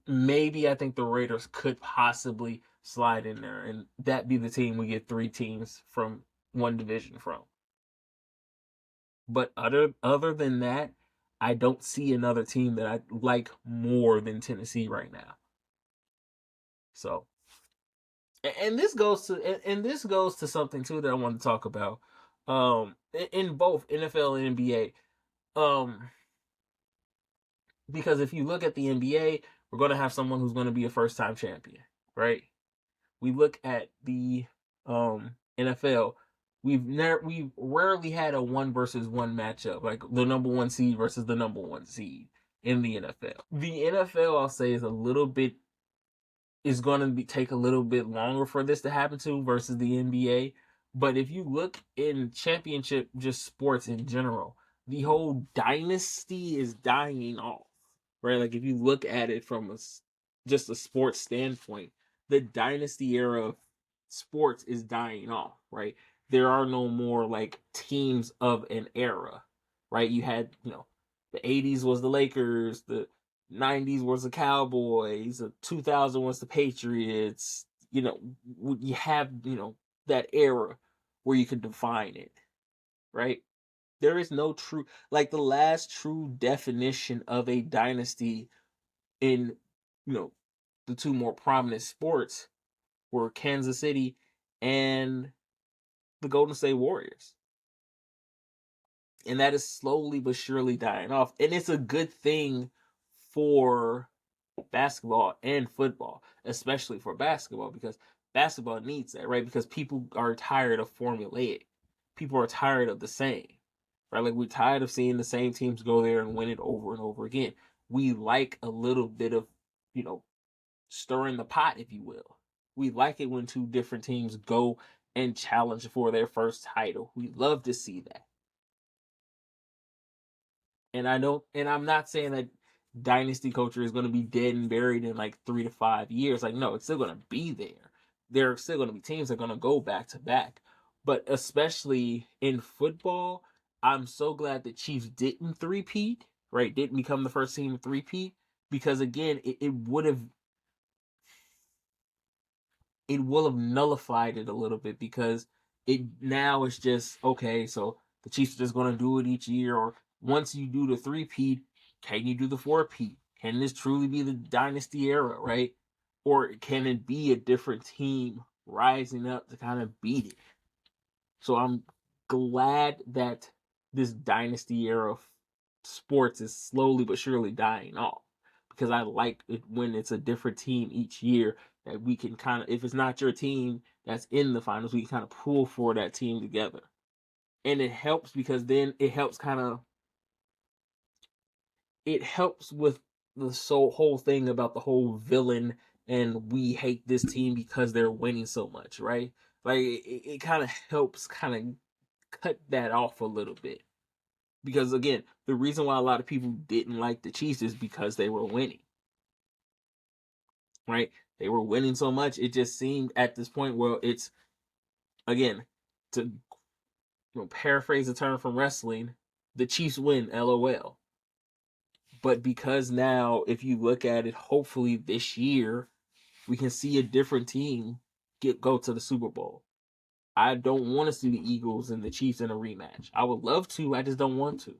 maybe I think the Raiders could possibly slide in there, and that be the team we get 3 teams from one division from. But other than that, I don't see another team that I like more than Tennessee right now. So, and this goes to something too that I want to talk about. In both NFL and NBA, because if you look at the NBA, we're going to have someone who's going to be a first-time champion, right? We look at the NFL, we've rarely had a 1-versus-1 matchup, like the number 1 seed versus the number 1 seed in the NFL. The NFL, I'll say, is going to take a little bit longer for this to happen to versus the NBA. But if you look in championship, just sports in general, the whole dynasty is dying off, right? Like if you look at it from just a sports standpoint, the dynasty era of sports is dying off, right? There are no more like teams of an era, right? You had, the 80s was the Lakers, the 90s was the Cowboys, the 2000 was the Patriots. You have, that era where you can define it, right? There is no true, like the last true definition of a dynasty in, the 2 more prominent sports were Kansas City and the Golden State Warriors. And that is slowly but surely dying off. And it's a good thing for basketball and football, especially for basketball, because basketball needs that, right? Because people are tired of formulaic. People are tired of the same, right? Like, we're tired of seeing the same teams go there and win it over and over again. We like a little bit of, stirring the pot, if you will. We like it when two different teams go and challenge for their first title. We love to see that. And I'm not saying that dynasty culture is going to be dead and buried in like 3 to 5 years. Like, no, it's still going to be there. There are still going to be teams that are going to go back to back. But especially in football, I'm so glad the Chiefs didn't three-peat, right? Didn't become the first team to three-peat, because again, it will have nullified it a little bit, because it now is just okay. So the Chiefs are just going to do it each year, or once you do the three-peat, can you do the four-peat? Can this truly be the dynasty era, right? Or can it be a different team rising up to kind of beat it? So I'm glad that this dynasty era of sports is slowly but surely dying off, because I like it when it's a different team each year, that we can kind of, if it's not your team that's in the finals, we can kind of pull for that team together. And it helps, because then it helps with the whole thing about the whole villain and we hate this team because they're winning so much, right? Like, it kind of helps kind of cut that off a little bit. Because again, the reason why a lot of people didn't like the Chiefs is because they were winning, right? They were winning so much, it just seemed at this point, well, it's, again, to paraphrase a term from wrestling, the Chiefs win, LOL. But because now, if you look at it, hopefully this year, we can see a different team go to the Super Bowl. I don't want to see the Eagles and the Chiefs in a rematch. I would love to, I just don't want to.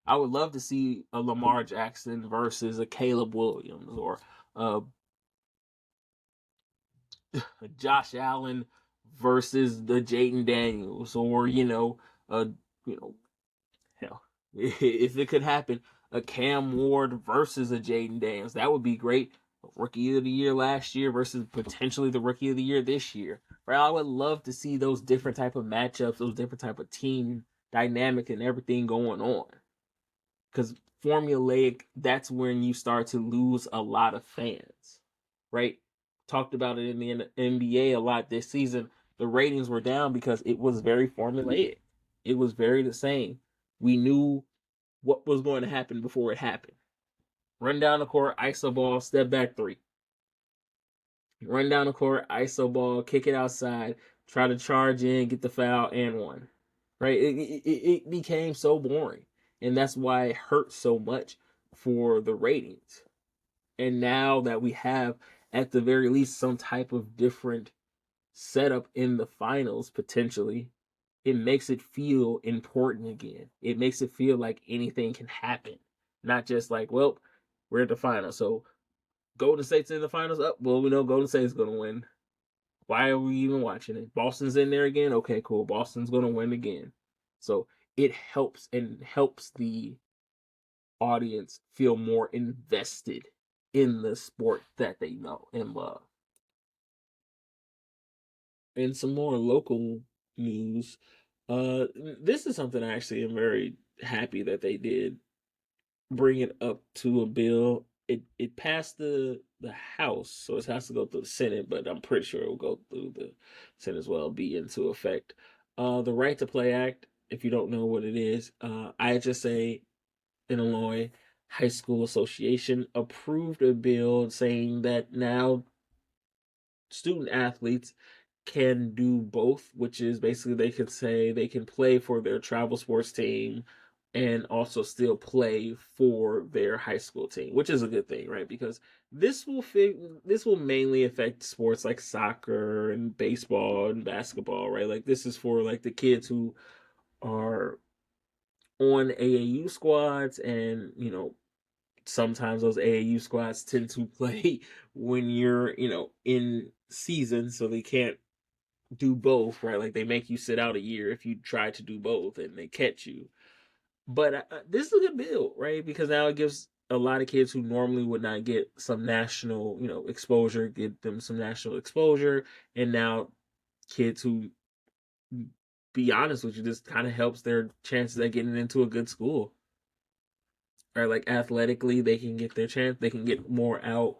I would love to see a Lamar Jackson versus a Caleb Williams, or a Josh Allen versus the Jaden Daniels, or uh, you know, hell, if it could happen, a Cam Ward versus a Jaden Daniels, that would be great. Rookie of the year last year versus potentially the rookie of the year this year. Right? I would love to see those different type of matchups, those different type of team dynamic and everything going on. Because formulaic, that's when you start to lose a lot of fans. Right? Talked about it in the NBA a lot this season. The ratings were down because it was very formulaic. It was very the same. We knew what was going to happen before it happened. Run down the court, iso ball, step back three. Run down the court, iso ball, kick it outside, try to charge in, get the foul, and one. Right? It became so boring, and that's why it hurt so much for the ratings. And now that we have, at the very least, some type of different setup in the finals potentially, it makes it feel important again. It makes it feel like anything can happen, not just like, well, we're at the finals, so Golden State's in the finals. Up, well, we know Golden State's going to win. Why are we even watching it? Boston's in there again. Okay, cool. Boston's going to win again. So it helps, and helps the audience feel more invested in the sport that they know and love. And some more local news. This is something I actually am very happy that they did bring it up to a bill. It passed the House, so it has to go through the Senate, but I'm pretty sure it will go through the Senate as well, be into effect. The Right to Play Act, if you don't know what it is, IHSA Illinois High School Association approved a bill saying that now student athletes can do both, which is basically they can say they can play for their travel sports team and also still play for their high school team, which is a good thing, right? Because this will mainly affect sports like soccer and baseball and basketball, right? Like, this is for like the kids who are on AAU squads, and sometimes those AAU squads tend to play when you're in season, so they can't do both, right? Like, they make you sit out a year if you try to do both and they catch you. But this is a good bill, right? Because now it gives a lot of kids who normally would not get some national, exposure, get them some national exposure, and now kids who, be honest with you, this kind of helps their chances at getting into a good school. Right, like athletically, they can get their chance. They can get more out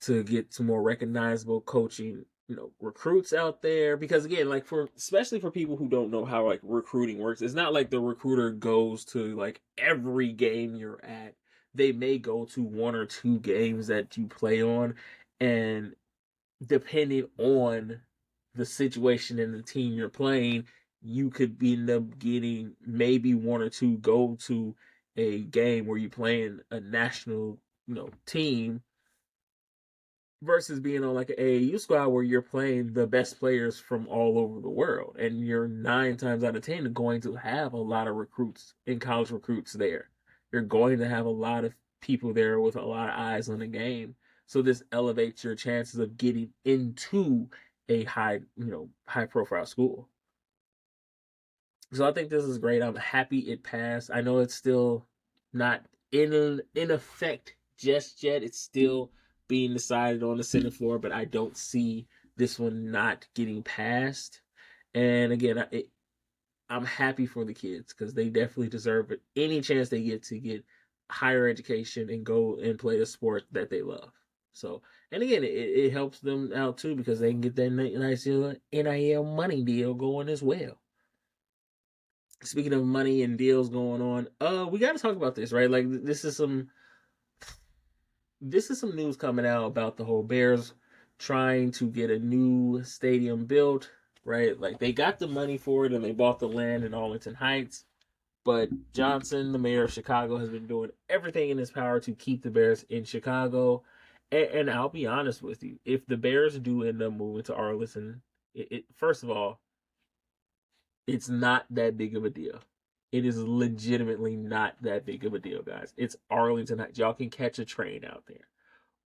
to get some more recognizable coaching, recruits out there. Because again, like especially for people who don't know how like recruiting works, it's not like the recruiter goes to like every game you're at. They may go to one or two games that you play on, and depending on the situation and the team you're playing, you could end up getting maybe one or two go to a game where you're playing a national, team versus being on like an AAU squad where you're playing the best players from all over the world, and you're 9 times out of 10 going to have a lot of recruits in college recruits there. You're going to have a lot of people there with a lot of eyes on the game. So this elevates your chances of getting into a high profile school. So I think this is great. I'm happy it passed. I know it's still not in effect just yet. It's still being decided on the Senate floor, but I don't see this one not getting passed. And again, I'm happy for the kids because they definitely deserve it. Any chance they get to get higher education and go and play a sport that they love. So, and again, it helps them out too because they can get that nice NIL money deal going as well. Speaking of money and deals going on, we got to talk about this, right? Like this is some news coming out about the whole Bears trying to get a new stadium built, right? Like they got the money for it and they bought the land in Arlington Heights, but Johnson, the mayor of Chicago, has been doing everything in his power to keep the Bears in Chicago. And I'll be honest with you, if the Bears do end up moving to Arlington, first of all, it's not that big of a deal. It is legitimately not that big of a deal, guys. It's Arlington Heights. Y'all can catch a train out there.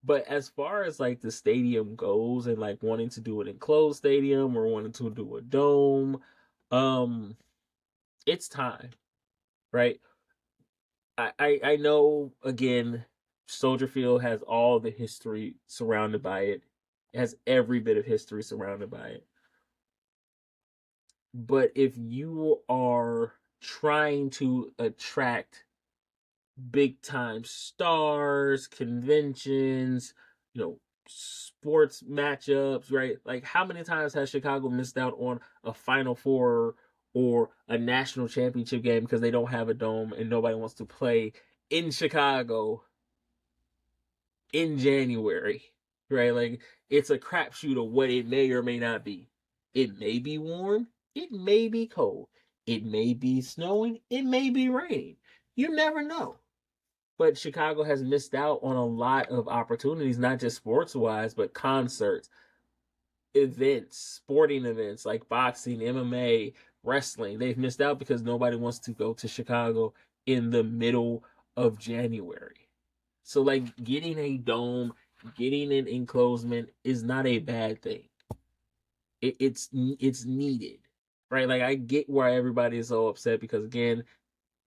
But as far as like the stadium goes and like wanting to do an enclosed stadium or wanting to do a dome, um, it's time, right? I know again, Soldier Field has all the history surrounded by it. It has every bit of history surrounded by it. But if you are trying to attract big time stars, conventions, sports matchups, right? Like how many times has Chicago missed out on a Final Four or a national championship game because they don't have a dome and nobody wants to play in Chicago in January, right? Like it's a crapshoot of what it may or may not be. It may be warm, it may be cold, it may be snowing, it may be raining. You never know. But Chicago has missed out on a lot of opportunities, not just sports wise, but concerts, events, sporting events like boxing, MMA, wrestling. They've missed out because nobody wants to go to Chicago in the middle of January. So like getting a dome, getting an enclosement is not a bad thing. It's needed, right? Like I get why everybody is so upset because again,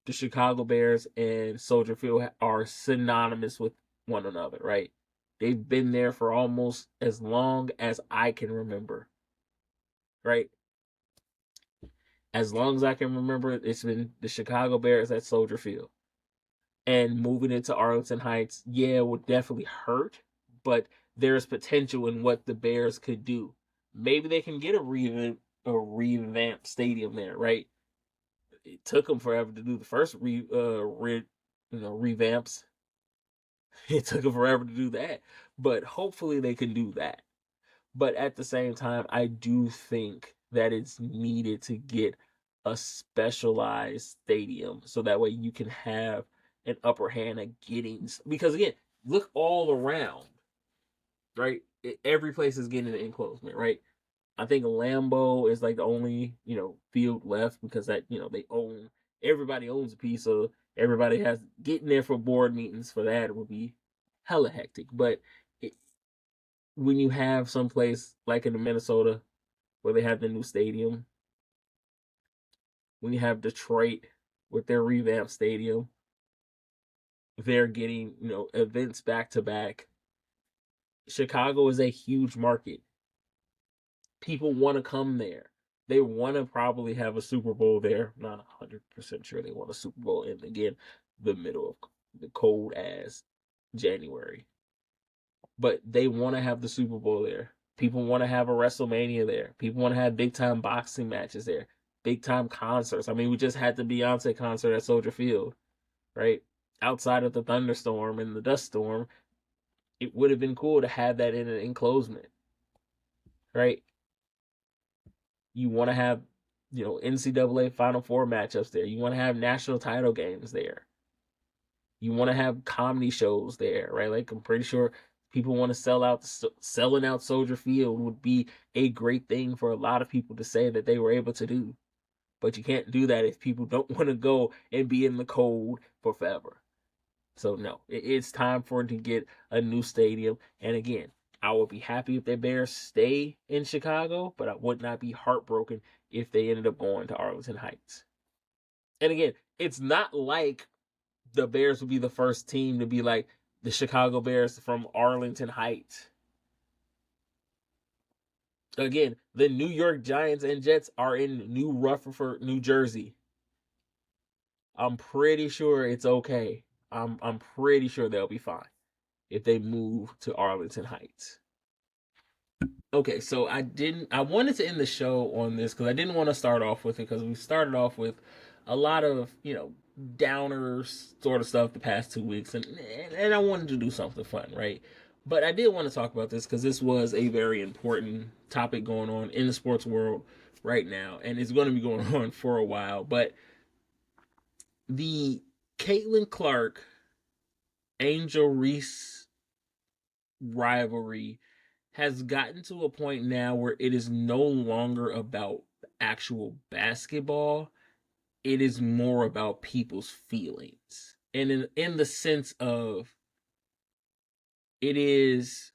the Chicago Bears and Soldier Field are synonymous with one another, right? They've been there for almost as long as I can remember, right? As long as I can remember, it's been the Chicago Bears at Soldier Field. And moving into Arlington Heights, yeah, would definitely hurt, but there's potential in what the Bears could do. Maybe they can get a revamped stadium there, right? It took them forever to do the first revamps. It took them forever to do that, but hopefully they can do that. But at the same time, I do think that it's needed to get a specialized stadium so that way you can have an upper hand at getting, because again, look all around, right? Every place is getting an enclosement, right? I think Lambeau is like the only field left because that they own, everybody owns a piece, so everybody has getting there for board meetings for that would be hella hectic. But it, when you have someplace like in Minnesota where they have the new stadium, when you have Detroit with their revamped stadium, they're getting, events back to back. Chicago is a huge market. People want to come there. They want to probably have a Super Bowl there. Not 100% sure they want a Super Bowl in, again, the middle of the cold ass January. But they want to have the Super Bowl there. People want to have a WrestleMania there. People want to have big time boxing matches there. Big time concerts. I mean, we just had the Beyonce concert at Soldier Field, right? Outside of the thunderstorm and the dust storm, it would have been cool to have that in an enclosement, right? You want to have, NCAA Final Four matchups there. You want to have national title games there. You want to have comedy shows there, right? Like, I'm pretty sure people want to selling out Soldier Field would be a great thing for a lot of people to say that they were able to do. But you can't do that if people don't want to go and be in the cold for forever. So no, it's time for it to get a new stadium. And again, I would be happy if the Bears stay in Chicago, but I would not be heartbroken if they ended up going to Arlington Heights. And again, it's not like the Bears would be the first team to be like the Chicago Bears from Arlington Heights. Again, the New York Giants and Jets are in New Rutherford, New Jersey. I'm pretty sure it's okay. I'm pretty sure they'll be fine if they move to Arlington Heights. Okay, so I wanted to end the show on this because I didn't want to start off with it because we started off with a lot of, downers sort of stuff the past 2 weeks, and I wanted to do something fun, right? But I did want to talk about this because this was a very important topic going on in the sports world right now, and it's going to be going on for a while. But the Caitlin Clark Angel Reese rivalry has gotten to a point now where it is no longer about actual basketball. It is more about people's feelings. And in the sense of, it is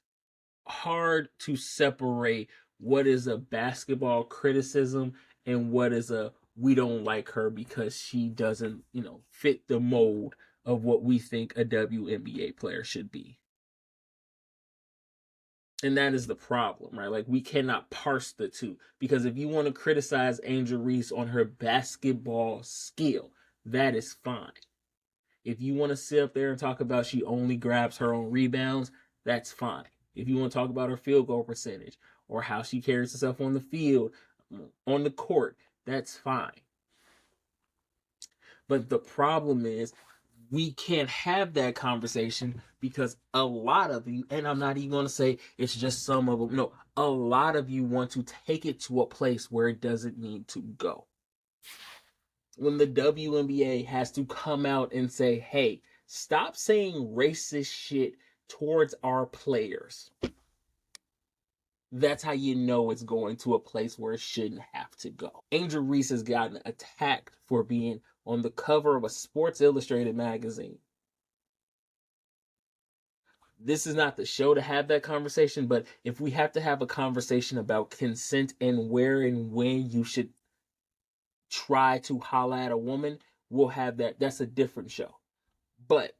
hard to separate what is a basketball criticism and what is a we don't like her because she doesn't, fit the mold of what we think a WNBA player should be. And that is the problem, right? Like, we cannot parse the two, because if you want to criticize Angel Reese on her basketball skill, that is fine. If you want to sit up there and talk about she only grabs her own rebounds, that's fine. If you want to talk about her field goal percentage or how she carries herself on the field, on the court, that's fine. But the problem is, we can't have that conversation because a lot of you, and I'm not even going to say it's just some of them, no, a lot of you want to take it to a place where it doesn't need to go. When the WNBA has to come out and say, hey, stop saying racist shit towards our players, that's how you know it's going to a place where it shouldn't have to go. Angel Reese has gotten attacked for being on the cover of a Sports Illustrated magazine. This is not the show to have that conversation, but if we have to have a conversation about consent and where and when you should try to holla at a woman, we'll have that. That's a different show. But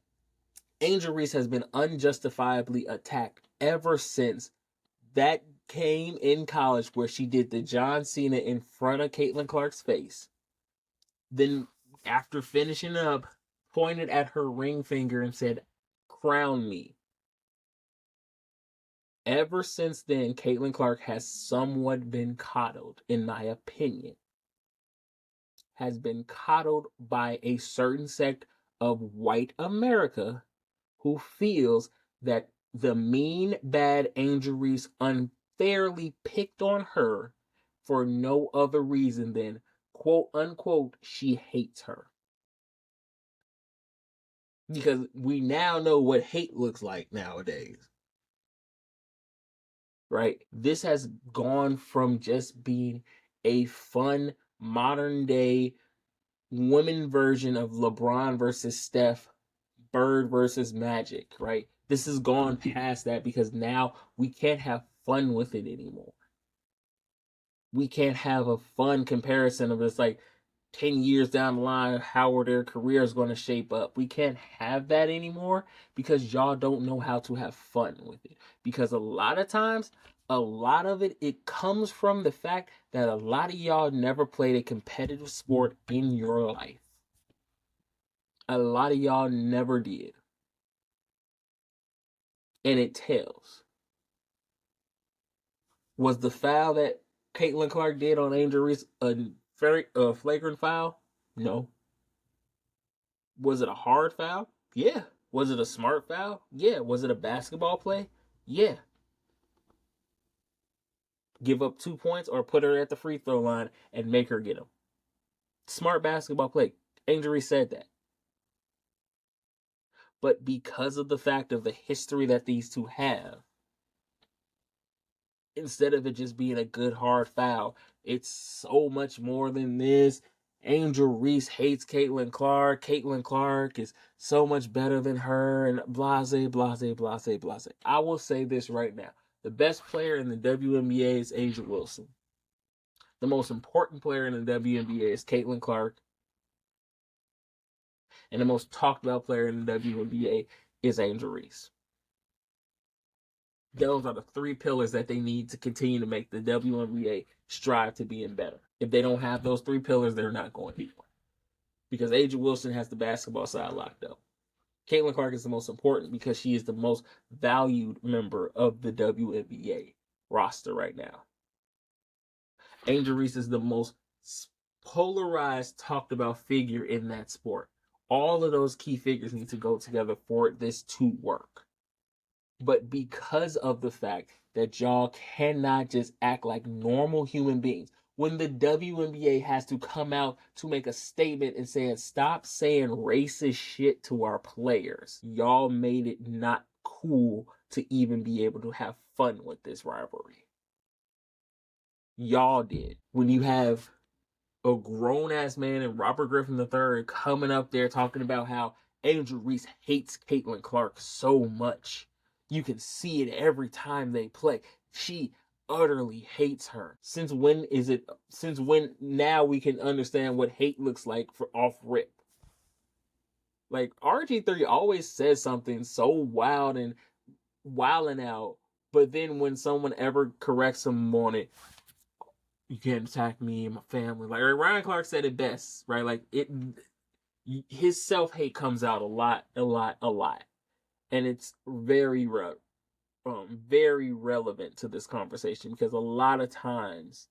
Angel Reese has been unjustifiably attacked ever since that came in college, where she did the John Cena in front of Caitlin Clark's face. Then, after finishing up, pointed at her ring finger and said, "Crown me." Ever since then, Caitlin Clark has somewhat been coddled, in my opinion. Has been coddled by a certain sect of white America who feels that the mean, bad Angel Reese unfairly picked on her for no other reason than, quote unquote, she hates her. Because we now know what hate looks like nowadays. Right? This has gone from just being a fun modern day women version of LeBron versus Steph, Bird versus Magic, right? This has gone past that because now we can't have fun with it anymore. We can't have a fun comparison of it's like 10 years down the line, how are their careers going to shape up? We can't have that anymore because y'all don't know how to have fun with it. Because a lot of times, a lot of it comes from the fact that a lot of y'all never played a competitive sport in your life. A lot of y'all never did. And it tells. Was the foul that Caitlin Clark did on Angel Reese a flagrant foul? No. Was it a hard foul? Yeah. Was it a smart foul? Yeah. Was it a basketball play? Yeah. Give up 2 points or put her at the free throw line and make her get them. Smart basketball play. Angel Reese said that. But because of the fact of the history that these two have, instead of it just being a good hard foul, it's so much more than this. Angel Reese hates Caitlin Clark. Caitlin Clark is so much better than her, and blase, blase, blase, blase. I will say this right now. The best player in the WNBA is Angel Wilson. The most important player in the WNBA is Caitlin Clark. And the most talked about player in the WNBA is Angel Reese. Those are the three pillars that they need to continue to make the WNBA strive to being better. If they don't have those three pillars, they're not going anywhere. Because Angel Wilson has the basketball side locked up. Caitlin Clark is the most important because she is the most valued member of the WNBA roster right now. Angel Reese is the most polarized, talked about figure in that sport. All of those key figures need to go together for this to work. But because of the fact that y'all cannot just act like normal human beings, when the WNBA has to come out to make a statement and saying, stop saying racist shit to our players, y'all made it not cool to even be able to have fun with this rivalry. Y'all did. When you have a grown-ass man and Robert Griffin III coming up there talking about how Angel Reese hates Caitlin Clark so much. You can see it every time they play. She utterly hates her. Since when now we can understand what hate looks like for off rip? Like, RG3 always says something so wild and wilding out, but then when someone ever corrects him on it, you can't attack me and my family. Like Ryan Clark said it best, right? Like his self-hate comes out a lot. And it's very relevant to this conversation because a lot of times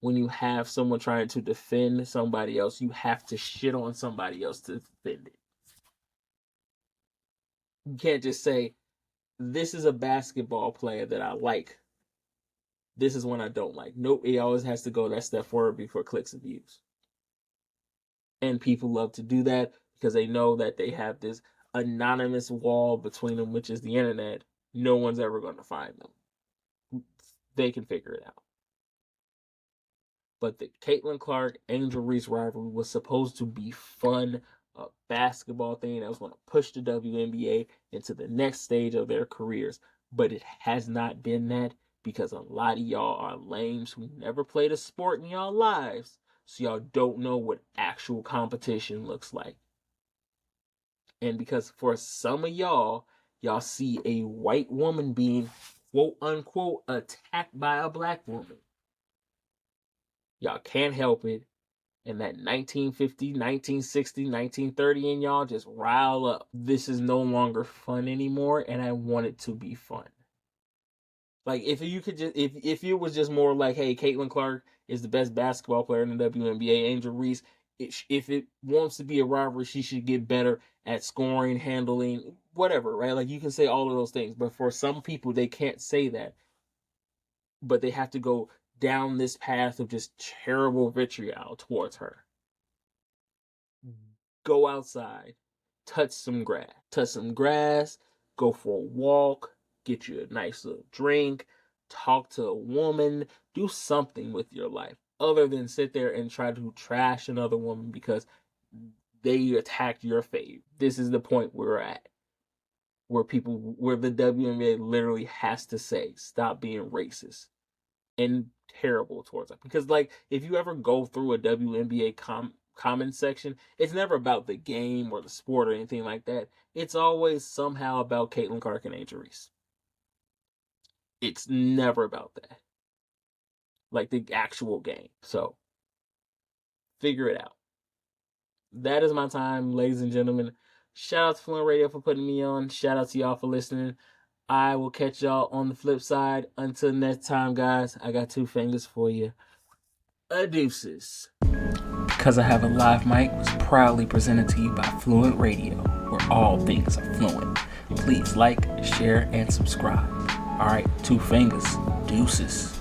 when you have someone trying to defend somebody else, you have to shit on somebody else to defend it. You can't just say, this is a basketball player that I like. This is one I don't like. Nope, it always has to go that step forward before clicks and views. And people love to do that because they know that they have this anonymous wall between them, which is the internet. No one's ever going to find them. They can figure it out. But the Caitlin Clark Angel Reese rivalry was supposed to be fun, a basketball thing that was going to push the WNBA into the next stage of their careers. But it has not been that because a lot of y'all are lames who never played a sport in y'all lives. So y'all don't know what actual competition looks like. And because for some of y'all see a white woman being quote unquote attacked by a black woman. Y'all can't help it. And that 1950, 1960, 1930 in y'all just rile up. This is no longer fun anymore, and I want it to be fun. Like if you could just if it was just more like, hey, Caitlin Clark is the best basketball player in the WNBA, Angel Reese, if it wants to be a rivalry, she should get better at scoring, handling, whatever, right? Like you can say all of those things, but for some people they can't say that. But they have to go down this path of just terrible vitriol towards her. Go outside, touch some grass, go for a walk, get you a nice little drink, talk to a woman, do something with your life other than sit there and try to trash another woman because they attacked your fave. This is the point we're at. Where the WNBA literally has to say, stop being racist and terrible towards them. Because, like, if you ever go through a WNBA comment section, it's never about the game or the sport or anything like that. It's always somehow about Caitlin Clark and Angel Reese. It's never about that. Like the actual game. So, figure it out. That is my time, ladies and gentlemen. Shout out to Fluent Radio for putting me on. Shout out to y'all for listening. I will catch y'all on the flip side. Until next time, guys, I got 2 fingers for you. Adeuces. Because I Have a Live Mic was proudly presented to you by Fluent Radio, where all things are fluent. Please like, share, and subscribe. All right, 2 fingers. Deuces.